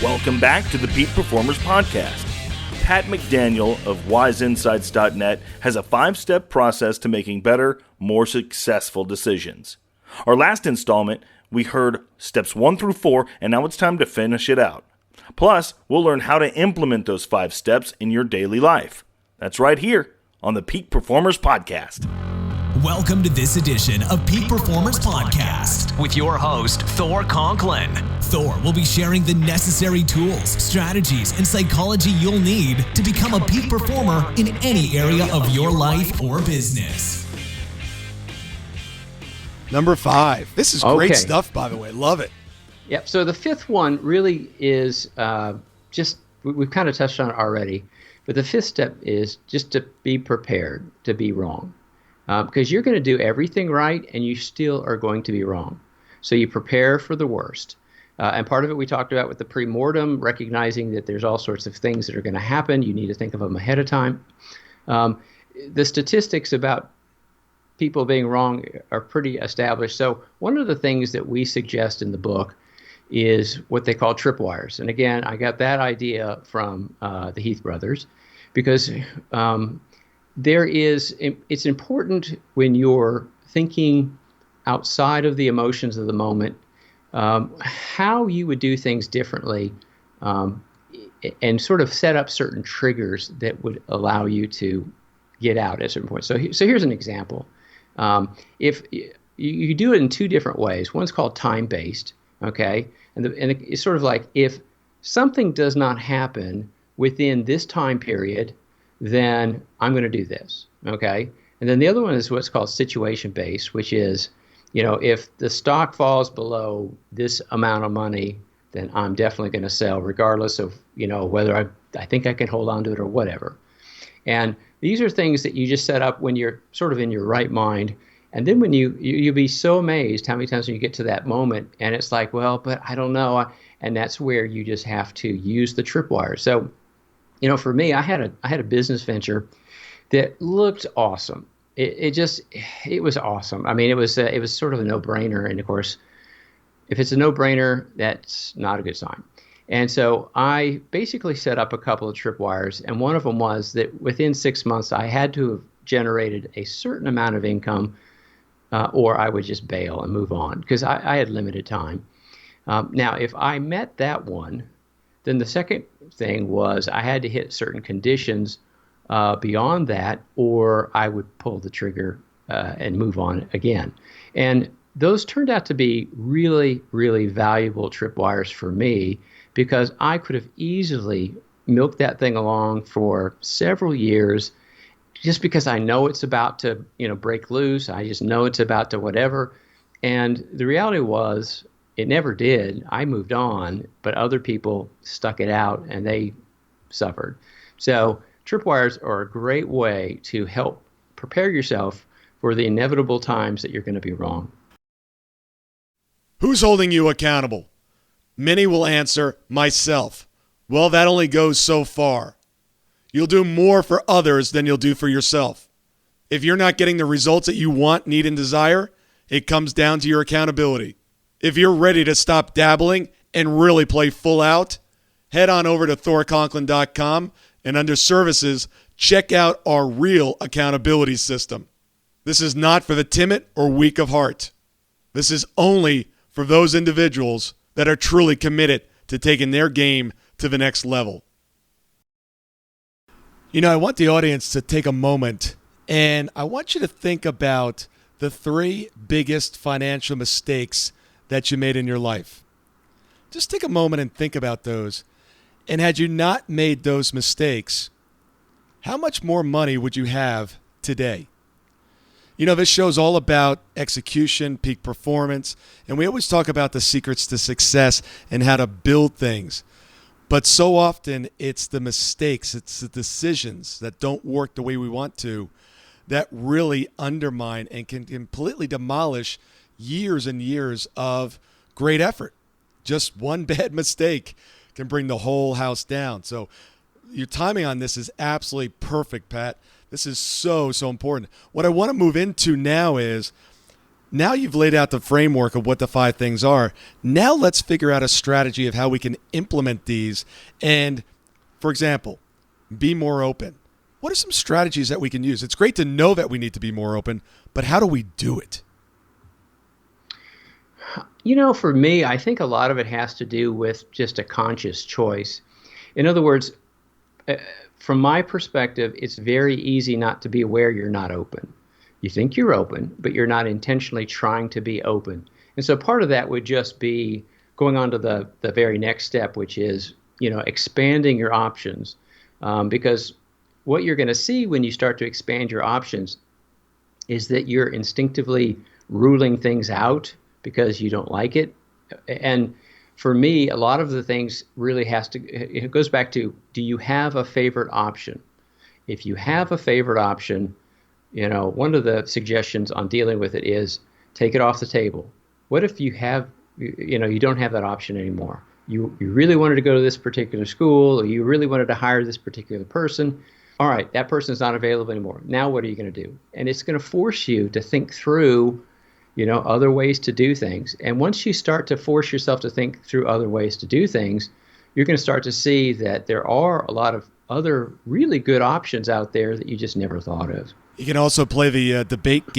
Welcome back to the Peak Performers Podcast. Pat McDaniel of WiseInsights.net has a 5-step process to making better, more successful decisions. Our last installment, we heard steps 1 through 4, and now it's time to finish it out. Plus, we'll learn how to implement those 5 steps in your daily life. That's right here on the Peak Performers Podcast. Welcome to this edition of Peak Performers Podcast with your host, Thor Conklin. Thor will be sharing the necessary tools, strategies, and psychology you'll need to become a peak performer in any area of your life or business. Number 5. This is great stuff, by the way. Love it. Yep. So the 5th one really is we've kind of touched on it already, but the 5th step is just to be prepared to be wrong. Because you're going to do everything right and you still are going to be wrong. So you prepare for the worst. And part of it we talked about with the pre-mortem, recognizing that there's all sorts of things that are going to happen. You need to think of them ahead of time. The statistics about people being wrong are pretty established. So one of the things that we suggest in the book is what they call tripwires. And again, I got that idea from the Heath brothers because it's important when you're thinking outside of the emotions of the moment, how you would do things differently, and sort of set up certain triggers that would allow you to get out at certain points. So here's an example. If you do it in 2 different ways. One's called time-based, okay? And it's sort of like if something does not happen within this time period, then I'm going to do this, okay? And then the other one is what's called situation-based, which is, if the stock falls below this amount of money, then I'm definitely going to sell regardless of, whether I think I can hold on to it or whatever. And these are things that you just set up when you're sort of in your right mind. And then when you'll be so amazed how many times when you get to that moment and it's like, well, but I don't know. And that's where you just have to use the tripwire. So, for me, I had a business venture that looked awesome. It was awesome. I mean, it was sort of a no-brainer. And of course, if it's a no-brainer, that's not a good sign. And so I basically set up a couple of tripwires. And one of them was that within 6 months, I had to have generated a certain amount of income or I would just bail and move on because I had limited time. Now, if I met that one, then the second thing was I had to hit certain conditions beyond that, or I would pull the trigger and move on again. And those turned out to be really, really valuable tripwires for me because I could have easily milked that thing along for several years just because I know it's about to, break loose. I just know it's about to whatever. And the reality was, it never did. I moved on, but other people stuck it out and they suffered. So tripwires are a great way to help prepare yourself for the inevitable times that you're going to be wrong. Who's holding you accountable? Many will answer, myself. Well, that only goes so far. You'll do more for others than you'll do for yourself. If you're not getting the results that you want, need, and desire, it comes down to your accountability. If you're ready to stop dabbling and really play full out, head on over to thorconklin.com and under services, check out our real accountability system. This is not for the timid or weak of heart. This is only for those individuals that are truly committed to taking their game to the next level. I want the audience to take a moment and I want you to think about the 3 biggest financial mistakes that you made in your life. Just take a moment and think about those. And had you not made those mistakes, how much more money would you have today? This show's all about execution, peak performance, and we always talk about the secrets to success and how to build things. But so often it's the mistakes, it's the decisions that don't work the way we want to that really undermine and can completely demolish years and years of great effort. Just one bad mistake can bring the whole house down. So your timing on this is absolutely perfect, Pat. This is so important. What I want to move into now is Now you've laid out the framework of what the 5 things are. Now let's figure out a strategy of how we can implement these. And, for example, be more open. What are some strategies that we can use? It's great to know that we need to be more open, but how do we do it? For me, I think a lot of it has to do with just a conscious choice. In other words, from my perspective, it's very easy not to be aware you're not open. You think you're open, but you're not intentionally trying to be open. And so part of that would just be going on to the very next step, which is, expanding your options. Because what you're going to see when you start to expand your options is that you're instinctively ruling things out because you don't like it. And for me, a lot of the things really it goes back to, do you have a favorite option? If you have a favorite option, one of the suggestions on dealing with it is take it off the table. What if you don't have that option anymore? You really wanted to go to this particular school, or you really wanted to hire this particular person. All right, that person's not available anymore. Now what are you going to do? And it's going to force you to think through other ways to do things. And once you start to force yourself to think through other ways to do things, you're going to start to see that there are a lot of other really good options out there that you just never thought of. You can also play the debate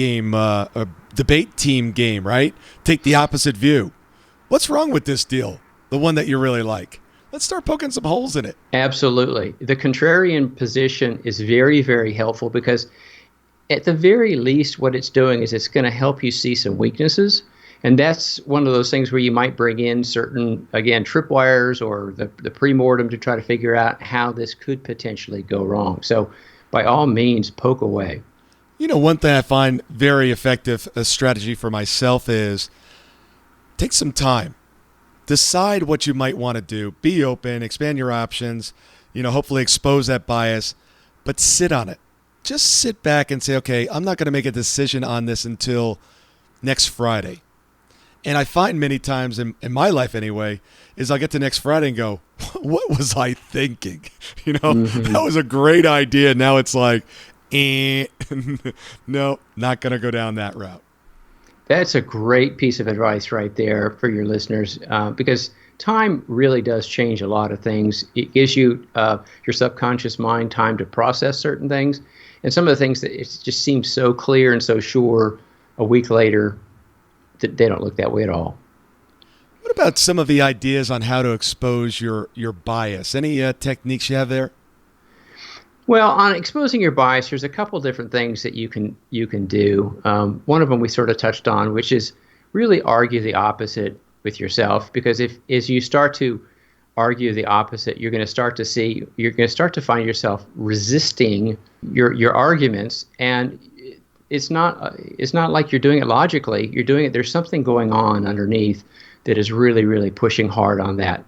team game, right? Take the opposite view. What's wrong with this deal? The one that you really like. Let's start poking some holes in it. Absolutely. The contrarian position is very, very helpful because at the very least, what it's doing is it's going to help you see some weaknesses. And that's one of those things where you might bring in certain, again, tripwires or the pre-mortem to try to figure out how this could potentially go wrong. So by all means, poke away. One thing I find very effective, a strategy for myself, is take some time. Decide what you might want to do. Be open, expand your options, hopefully expose that bias, but sit on it. Just sit back and say, okay, I'm not going to make a decision on this until next Friday. And I find many times in my life anyway, is I'll get to next Friday and go, what was I thinking? That was a great idea. Now it's like, no, not going to go down that route. That's a great piece of advice right there for your listeners, because time really does change a lot of things. It gives you your subconscious mind time to process certain things. And some of the things that it just seems so clear and so sure a week later, that they don't look that way at all. What about some of the ideas on how to expose your bias? Any techniques you have there? Well, on exposing your bias, there's a couple different things that you can do. One of them we sort of touched on, which is really argue the opposite with yourself. Because as you start to argue the opposite, you're going to start to find yourself resisting your arguments, and it's not like you're doing it logically. You're doing it. There's something going on underneath that is really, really pushing hard on that.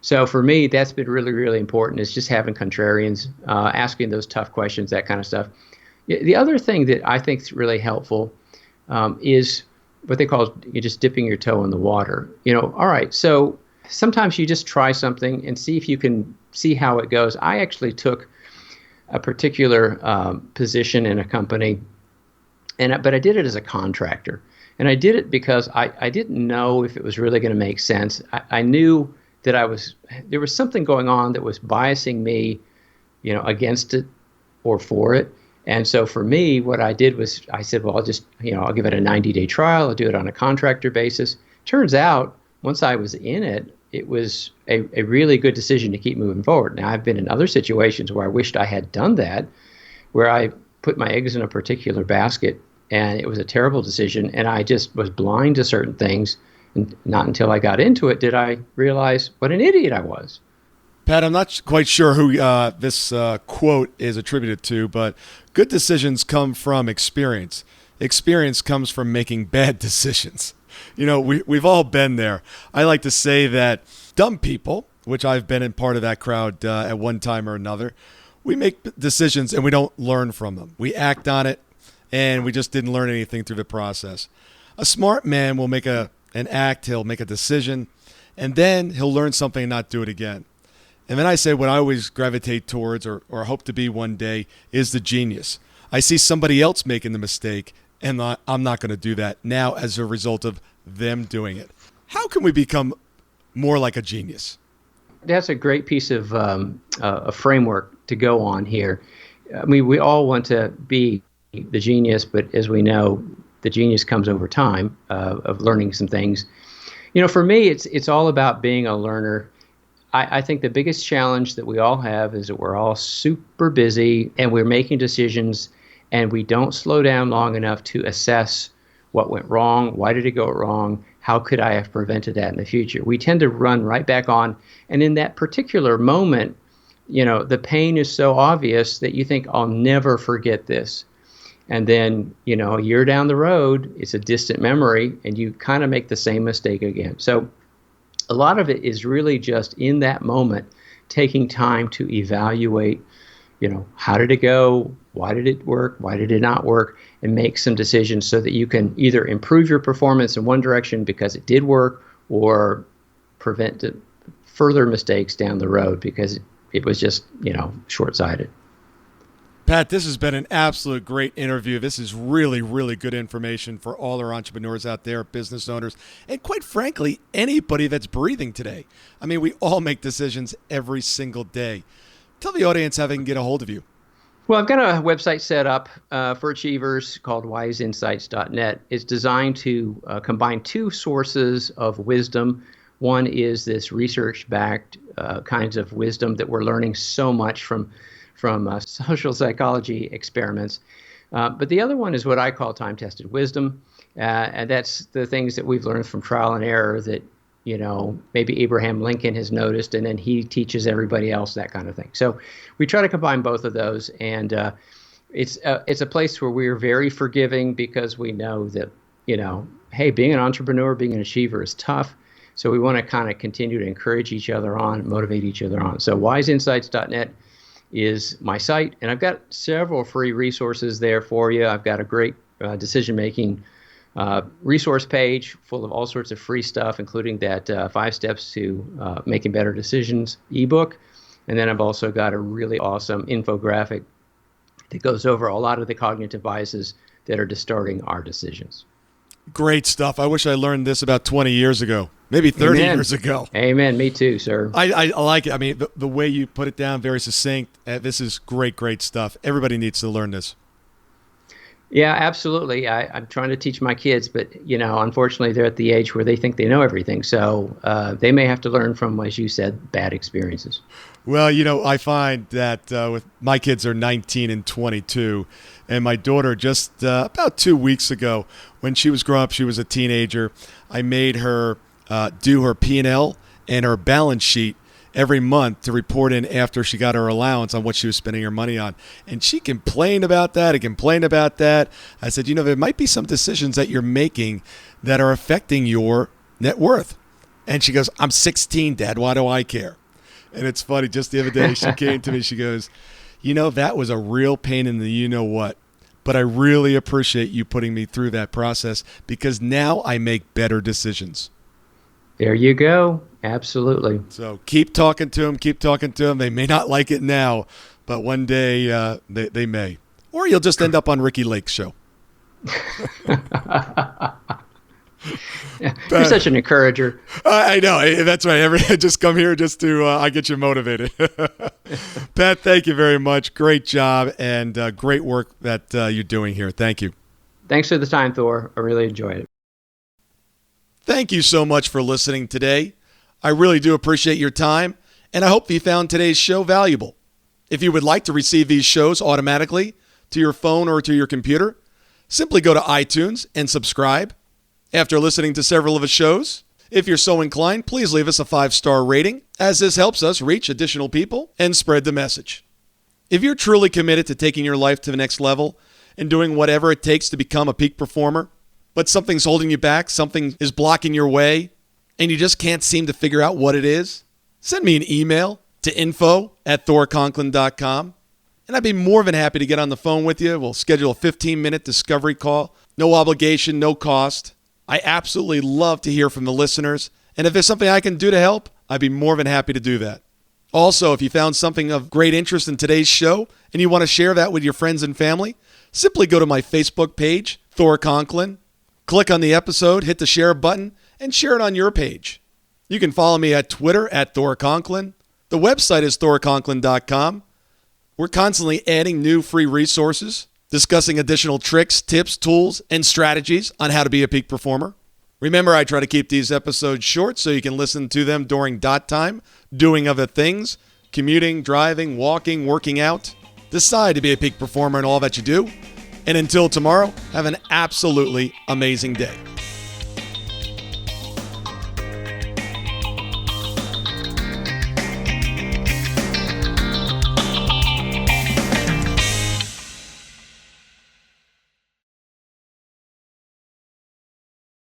So for me, that's been really, really important, is just having contrarians, asking those tough questions, that kind of stuff. The other thing that I think is really helpful is what they call just dipping your toe in the water. All right, so sometimes you just try something and see if you can see how it goes. I actually took a particular position in a company, but I did it as a contractor. And I did it because I didn't know if it was really going to make sense. I knew that there was something going on that was biasing me, against it or for it. And so for me, what I did was I said, well, I'll give it a 90-day trial. I'll do it on a contractor basis. Turns out, once I was in it, it was a really good decision to keep moving forward. Now, I've been in other situations where I wished I had done that, where I put my eggs in a particular basket, and it was a terrible decision, and I just was blind to certain things. And not until I got into it did I realize what an idiot I was. Pat, I'm not quite sure who this quote is attributed to, but good decisions come from experience. Experience comes from making bad decisions. We've all been there. I like to say that dumb people, which I've been in part of that crowd at one time or another, we make decisions and we don't learn from them. We act on it and we just didn't learn anything through the process. A smart man will make an act, he'll make a decision, and then he'll learn something and not do it again. And then I say what I always gravitate towards or hope to be one day is the genius. I see somebody else making the mistake, and I'm not going to do that now as a result of them doing it. How can we become more like a genius? That's a great piece of a framework to go on here. I mean, we all want to be the genius, but as we know, the genius comes over time of learning some things. For me, it's all about being a learner. I think the biggest challenge that we all have is that we're all super busy and we're making decisions and we don't slow down long enough to assess what went wrong, why did it go wrong, how could I have prevented that in the future. We tend to run right back on, and in that particular moment, the pain is so obvious that you think, I'll never forget this. And then, a year down the road, it's a distant memory, and you kind of make the same mistake again. So a lot of it is really just in that moment, taking time to evaluate, how did it go? Why did it work? Why did it not work? And make some decisions so that you can either improve your performance in one direction because it did work, or prevent further mistakes down the road because it was just, short-sighted. Pat, this has been an absolute great interview. This is really, really good information for all our entrepreneurs out there, business owners, and quite frankly, anybody that's breathing today. I mean, we all make decisions every single day. Tell the audience how they can get a hold of you. Well, I've got a website set up for achievers called wiseinsights.net. It's designed to combine two sources of wisdom. One is this research-backed kinds of wisdom that we're learning so much from social psychology experiments. But the other one is what I call time-tested wisdom. And that's the things that we've learned from trial and error that, maybe Abraham Lincoln has noticed, and then he teaches everybody else, that kind of thing. So we try to combine both of those. And it's a place where we're very forgiving because we know that, hey, being an entrepreneur, being an achiever is tough. So we want to kind of continue to encourage each other on, motivate each other on. So wiseinsights.net is my site, and I've got several free resources there for you. I've got a great decision-making resource page full of all sorts of free stuff, including that 5 Steps to Making Better Decisions ebook. And then I've also got a really awesome infographic that goes over a lot of the cognitive biases that are distorting our decisions. Great stuff. I wish I learned this about 20 years ago, maybe 30 years ago. Amen. Me too, sir. I like it. I mean, the way you put it down, very succinct. This is great stuff. Everybody needs to learn this. Yeah, absolutely. I'm trying to teach my kids, but, unfortunately, they're at the age where they think they know everything. So they may have to learn from, as you said, bad experiences. Well, I find that with my kids are 19 and 22, and my daughter just about 2 weeks ago, when she was growing up, she was a teenager, I made her do her P&L and her balance sheet every month to report in after she got her allowance on what she was spending her money on. And she complained about that and complained about that. I said, there might be some decisions that you're making that are affecting your net worth. And she goes, I'm 16, Dad. Why do I care? And it's funny. Just the other day, she came to me. She goes, that was a real pain in the you-know-what. But I really appreciate you putting me through that process because now I make better decisions. There you go. Absolutely. So keep talking to them. Keep talking to them. They may not like it now, but one day they may. Or you'll just end up on Ricky Lake's show. You're such an encourager. I know. That's right. I just come here just to I get you motivated. Pat, thank you very much. Great job and great work that you're doing here. Thank you. Thanks for the time, Thor. I really enjoyed it. Thank you so much for listening today. I really do appreciate your time, and I hope you found today's show valuable. If you would like to receive these shows automatically to your phone or to your computer, simply go to iTunes and subscribe. After listening to several of the shows, if you're so inclined, please leave us a 5-star rating, as this helps us reach additional people and spread the message. If you're truly committed to taking your life to the next level and doing whatever it takes to become a peak performer, but something's holding you back, something is blocking your way, and you just can't seem to figure out what it is, send me an email to info@thorconklin.com, and I'd be more than happy to get on the phone with you. We'll schedule a 15-minute discovery call. No obligation, no cost. I absolutely love to hear from the listeners, and if there's something I can do to help, I'd be more than happy to do that. Also, if you found something of great interest in today's show and you want to share that with your friends and family, simply go to my Facebook page, Thor Conklin. Click on the episode, hit the share button, and share it on your page. You can follow me at Twitter at Thor Conklin. The website is thorconklin.com. We're constantly adding new free resources, discussing additional tricks, tips, tools, and strategies on how to be a peak performer. Remember, I try to keep these episodes short so you can listen to them during dot time, doing other things, commuting, driving, walking, working out. Decide to be a peak performer in all that you do. And until tomorrow, have an absolutely amazing day.